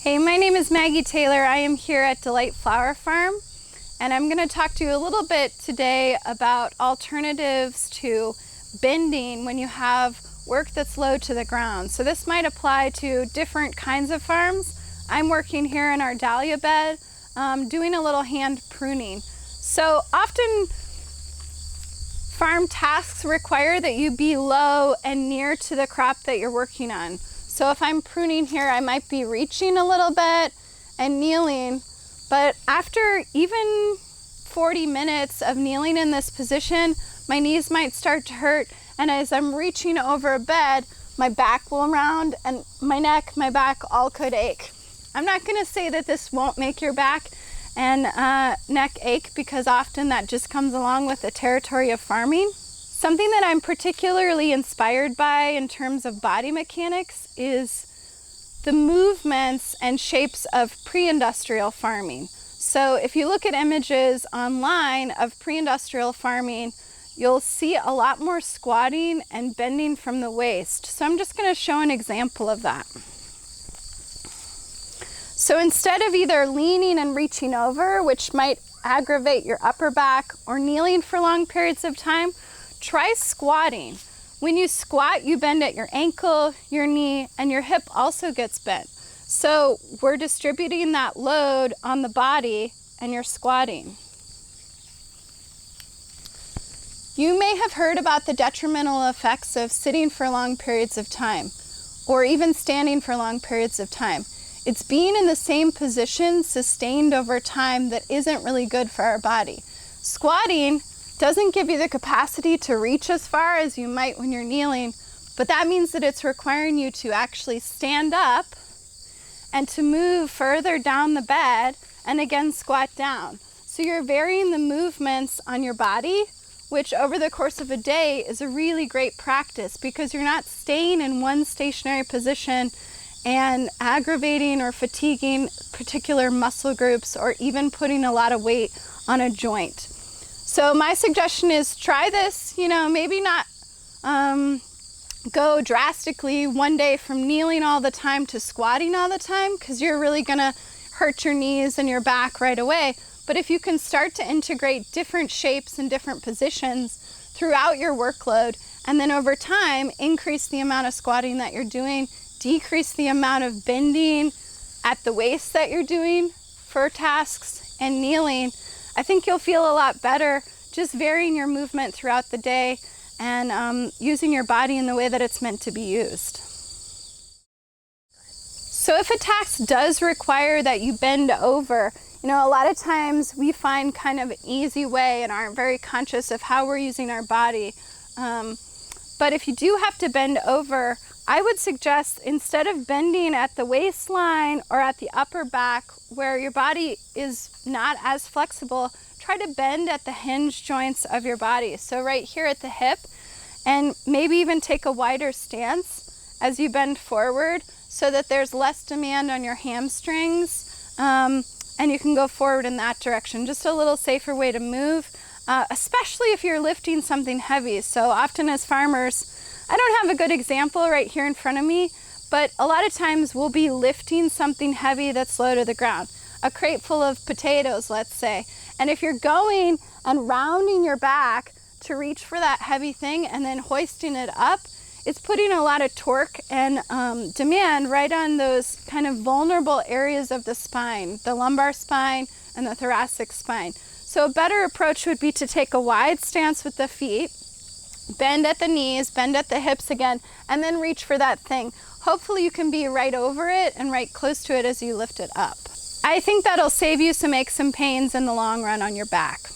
Hey, my name is Maggie Taylor. I am here at Delight Flower Farm, and I'm going to talk to you a little bit today about alternatives to bending when you have work that's low to the ground. So this might apply to different kinds of farms. I'm working here in our dahlia bed, doing a little hand pruning. So often farm tasks require that you be low and near to the crop that you're working on. So if I'm pruning here, I might be reaching a little bit and kneeling, but after even 40 minutes of kneeling in this position, my knees might start to hurt, and as I'm reaching over a bed, my back will round and my neck, my back all could ache. I'm not gonna say that this won't make your back and neck ache, because often that just comes along with the territory of farming. Something that I'm particularly inspired by in terms of body mechanics is the movements and shapes of pre-industrial farming. So if you look at images online of pre-industrial farming, you'll see a lot more squatting and bending from the waist. So I'm just going to show an example of that. So instead of either leaning and reaching over, which might aggravate your upper back, or kneeling for long periods of time, try squatting. When you squat, you bend at your ankle, your knee, and your hip also gets bent. So we're distributing that load on the body and you're squatting. You may have heard about the detrimental effects of sitting for long periods of time, or even standing for long periods of time. It's being in the same position sustained over time that isn't really good for our body. Squatting doesn't give you the capacity to reach as far as you might when you're kneeling, but that means that it's requiring you to actually stand up and to move further down the bed and again squat down. So you're varying the movements on your body, which over the course of a day is a really great practice, because you're not staying in one stationary position and aggravating or fatiguing particular muscle groups, or even putting a lot of weight on a joint. So my suggestion is try this, maybe not go drastically one day from kneeling all the time to squatting all the time, because you're really gonna hurt your knees and your back right away. But if you can start to integrate different shapes and different positions throughout your workload, and then over time increase the amount of squatting that you're doing, decrease the amount of bending at the waist that you're doing for tasks, and kneeling, I think you'll feel a lot better just varying your movement throughout the day and using your body in the way that it's meant to be used. So if a task does require that you bend over, a lot of times we find kind of an easy way and aren't very conscious of how we're using our body. But if you do have to bend over, I would suggest, instead of bending at the waistline or at the upper back where your body is not as flexible, try to bend at the hinge joints of your body. So right here at the hip, and maybe even take a wider stance as you bend forward so that there's less demand on your hamstrings, and you can go forward in that direction. Just a little safer way to move, especially if you're lifting something heavy. So often as farmers, I don't have a good example right here in front of me, but a lot of times we'll be lifting something heavy that's low to the ground. A crate full of potatoes, let's say. And if you're going and rounding your back to reach for that heavy thing and then hoisting it up, it's putting a lot of torque and demand right on those kind of vulnerable areas of the spine, the lumbar spine and the thoracic spine. So a better approach would be to take a wide stance with the feet, bend at the knees, bend at the hips again, and then reach for that thing. Hopefully you can be right over it and right close to it as you lift it up. I think that'll save you some aches and pains in the long run on your back.